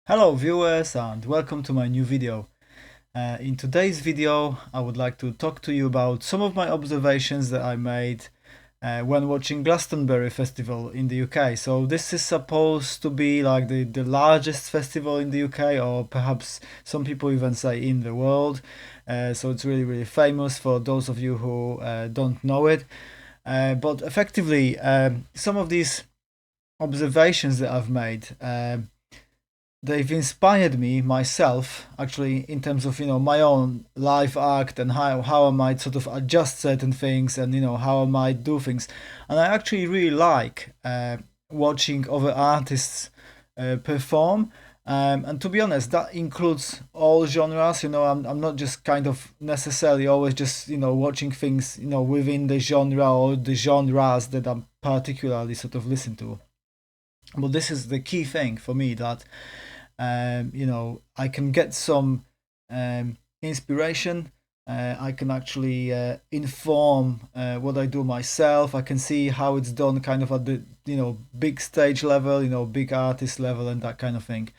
Hello viewers and welcome to my new video. In today's video I would like to talk to you about some of my observations that I made when watching Glastonbury Festival in the UK. So this is supposed to be like the largest festival in the UK, or perhaps some people even say in the world. So it's really famous for those of you who don't know it. But effectively some of these observations that I've made, they've inspired me myself actually in terms of my own life act and how I might sort of adjust certain things, and how I might do things. And I actually really like watching other artists perform. And to be honest, that includes all genres. I'm not just kind of necessarily always just watching things within the genre or the genres that I'm particularly sort of listen to. But this is the key thing for me, that I can get some inspiration. I can actually inform what I do myself. I can see how it's done kind of at the big stage level, big artist level, and that kind of thing.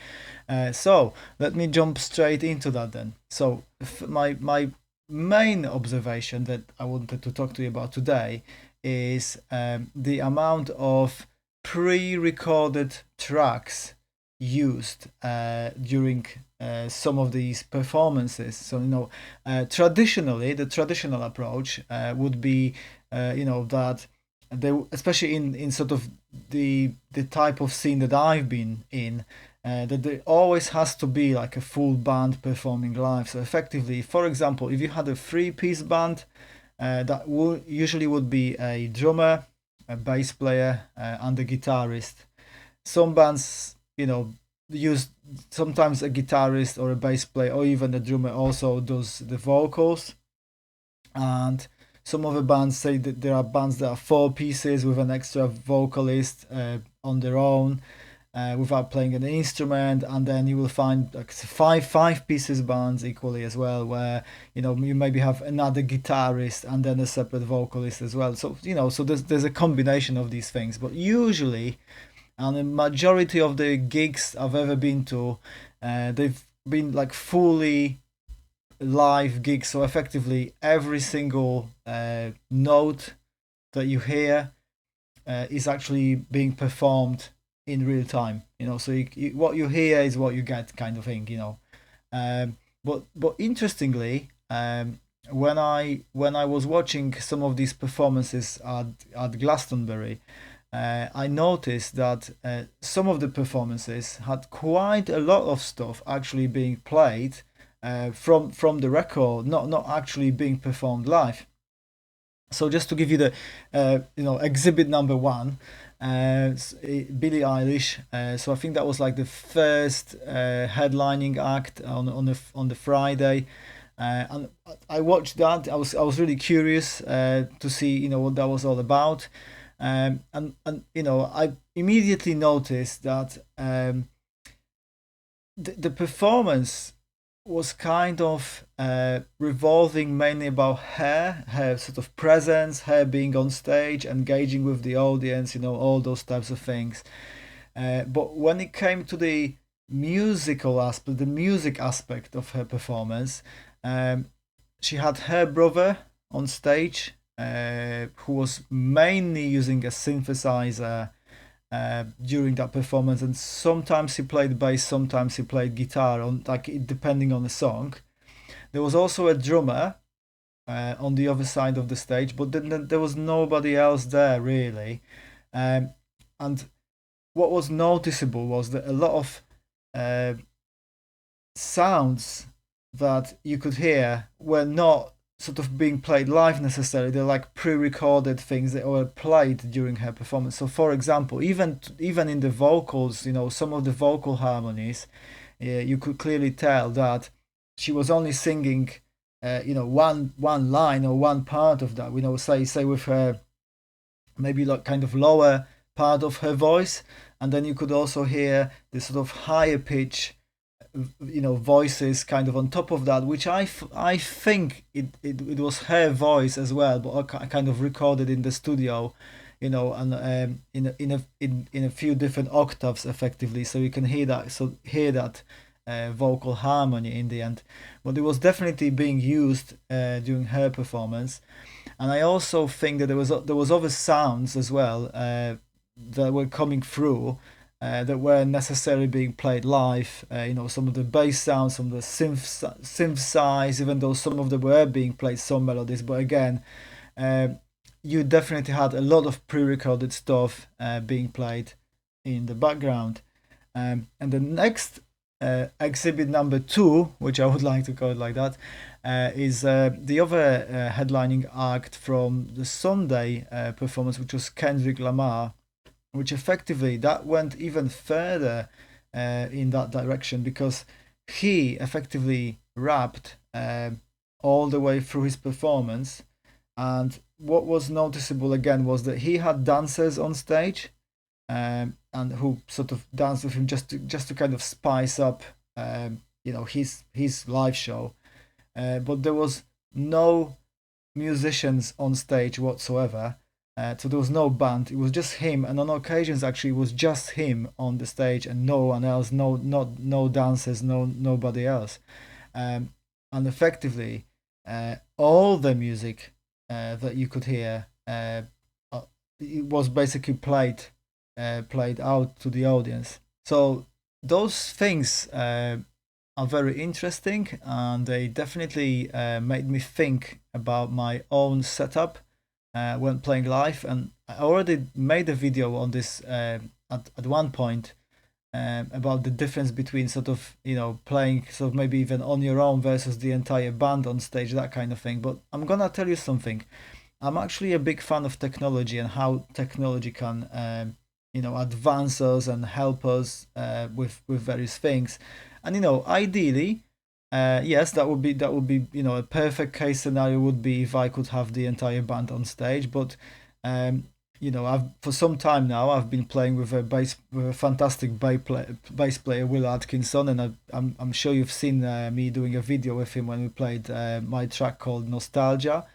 So let me jump straight into that then. So my main observation that I wanted to talk to you about today is the amount of pre-recorded tracks used during some of these performances. So traditionally, the traditional approach would be that they, especially in sort of the type of scene that I've been in, that there always has to be like a full band performing live. So effectively, for example, if you had a three-piece band, that usually would be a drummer, a bass player, and a guitarist. Some bands, use sometimes a guitarist or a bass player or even a drummer also does the vocals. And some other bands say that there are bands that are four pieces with an extra vocalist on their own, without playing an instrument. And then you will find like five pieces bands equally as well, where you maybe have another guitarist and then a separate vocalist as well. So so there's a combination of these things, but usually, and the majority of the gigs I've ever been to, they've been like fully live gigs. So effectively, every single note that you hear is actually being performed in real time. So what you hear is what you get, kind of thing. But interestingly, when I was watching some of these performances at Glastonbury, I noticed that some of the performances had quite a lot of stuff actually being played from the record, not actually being performed live. So just to give you the exhibit number one, Billie Eilish. So I think that was like the first headlining act on the Friday. And I watched that. I was really curious to see what that was all about. And I immediately noticed that the performance was kind of revolving mainly about her sort of presence, her being on stage, engaging with the audience, all those types of things. But when it came to the musical aspect, the music aspect of her performance, she had her brother on stage, who was mainly using a synthesizer during that performance, and sometimes he played bass, sometimes he played guitar, on like depending on the song. There was also a drummer on the other side of the stage, but then there was nobody else there really. And what was noticeable was that a lot of uh, sounds that you could hear were not sort of being played live necessarily. They're like pre-recorded things that were played during her performance. So for example, even in the vocals, some of the vocal harmonies, you could clearly tell that she was only singing one line or one part of that, say with her maybe like kind of lower part of her voice. And then you could also hear the sort of higher pitch voices kind of on top of that, which I think it was her voice as well, but I kind of recorded in the studio. and in a few different octaves effectively, so you can hear that vocal harmony in the end. But it was definitely being used during her performance. And I also think that there was other sounds as well that were coming through that weren't necessarily being played live. Some of the bass sounds, some of the synth size, even though some of them were being played, some melodies. But again, you definitely had a lot of pre-recorded stuff being played in the background. And the next exhibit number 2, which I would like to call it like that, is the other headlining act from the Sunday performance, which was Kendrick Lamar, which effectively that went even further in that direction, because he effectively rapped all the way through his performance. And what was noticeable again was that he had dancers on stage, and who sort of danced with him just to kind of spice up his live show. But there was no musicians on stage whatsoever. So there was no band. It was just him, and on occasions actually it was just him on the stage and no one else, no dancers, nobody else. And effectively, all the music that you could hear, it was basically played out to the audience. So those things are very interesting, and they definitely made me think about my own setup when playing live. And I already made a video on this at one point about the difference between sort of playing sort of maybe even on your own versus the entire band on stage, that kind of thing. But I'm gonna tell you something. I'm actually a big fan of technology and how technology can advance us and help us with various things. And ideally, yes, that would be a perfect case scenario would be if I could have the entire band on stage. But I've for some time now I've been playing with a fantastic bass player, Will Atkinson, and I'm sure you've seen me doing a video with him when we played my track called Nostalgia,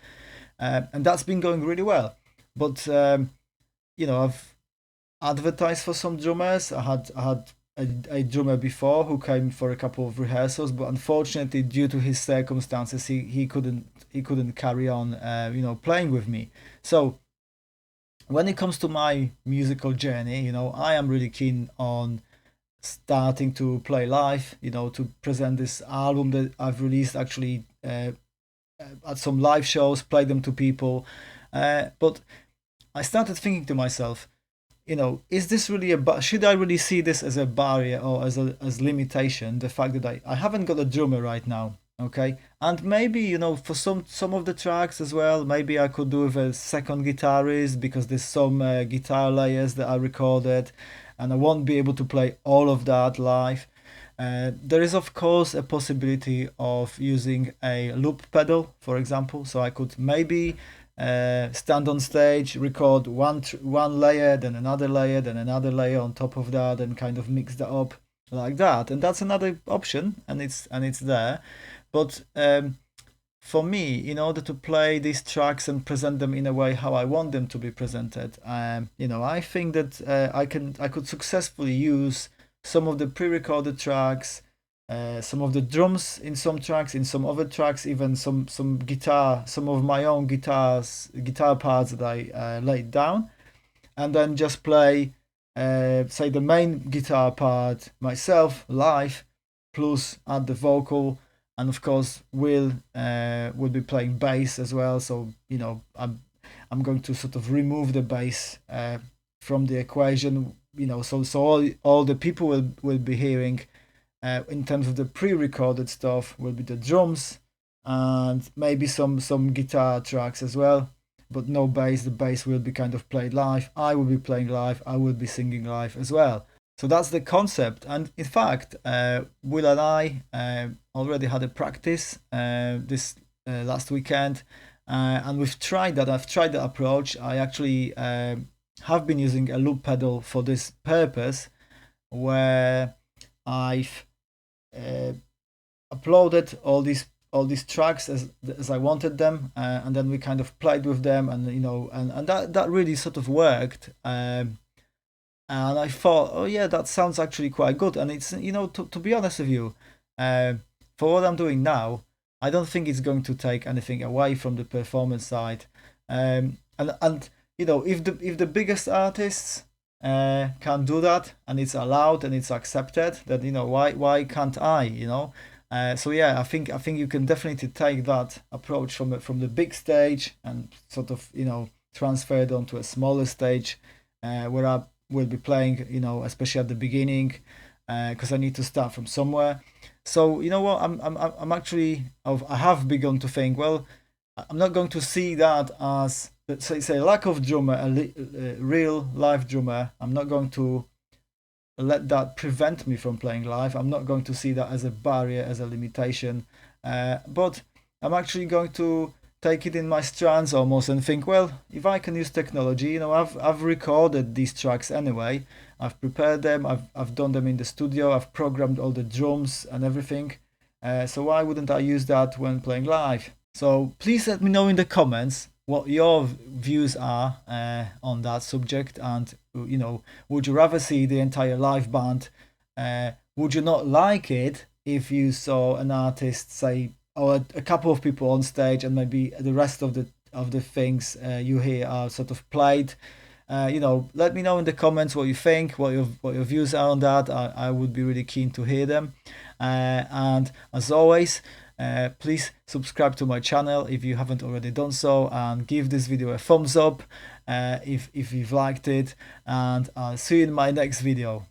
and that's been going really well. But I've advertised for some drummers. I had a drummer before who came for a couple of rehearsals, but unfortunately, due to his circumstances, he couldn't carry on playing with me. So when it comes to my musical journey, I am really keen on starting to play live, to present this album that I've released actually at some live shows, play them to people. But I started thinking to myself, is this really should I really see this as a barrier or as limitation? The fact that I haven't got a drummer right now, okay, and maybe for some of the tracks as well, maybe I could do with a second guitarist, because there's some guitar layers that I recorded, and I won't be able to play all of that live. There is of course a possibility of using a loop pedal, for example, so I could maybe stand on stage, record one layer, then another layer, then another layer on top of that, and kind of mix that up like that. And that's another option, and it's there. But for me, in order to play these tracks and present them in a way how I want them to be presented, I think that I could successfully use some of the pre-recorded tracks, some of the drums in some tracks, in some other tracks, even some guitar, some of my own guitar parts that I laid down, and then just play, say, the main guitar part myself live, plus add the vocal, and of course will be playing bass as well. So I'm going to sort of remove the bass from the equation. So all the people will be hearing in terms of the pre-recorded stuff will be the drums and maybe some guitar tracks as well, but no bass. The bass will be kind of played live. I will be playing live. I will be singing live as well. So that's the concept. And in fact, Will and I already had a practice this last weekend, and we've tried that. I've tried the approach. I actually have been using a loop pedal for this purpose, where I've uploaded all these all these tracks as I wanted them, and then we kind of played with them, and and that really sort of worked. And I thought, oh yeah, that sounds actually quite good. And it's, to be honest with you, for what I'm doing now, I don't think it's going to take anything away from the performance side. And if the biggest artists can do that, and it's allowed and it's accepted, then why can't I? So yeah, I think you can definitely take that approach from the big stage and sort of transfer it onto a smaller stage, where I will be playing, especially at the beginning, because I need to start from somewhere. So you know what, I'm actually, I have begun to think, well, I'm not going to see that as, say, a lack of drummer, a real live drummer. I'm not going to let that prevent me from playing live. I'm not going to see that as a barrier, as a limitation, but I'm actually going to take it in my strands almost and think, well, if I can use technology, I've recorded these tracks anyway. I've prepared them. I've done them in the studio. I've programmed all the drums and everything. So why wouldn't I use that when playing live? So please let me know in the comments what your views are on that subject, and would you rather see the entire live band? Would you not like it if you saw an artist, say, or a couple of people on stage, and maybe the rest of the things you hear are sort of played? Let me know in the comments what you think, what your views are on that. I would be really keen to hear them. And as always, please subscribe to my channel if you haven't already done so, and give this video a thumbs up if you've liked it, and I'll see you in my next video.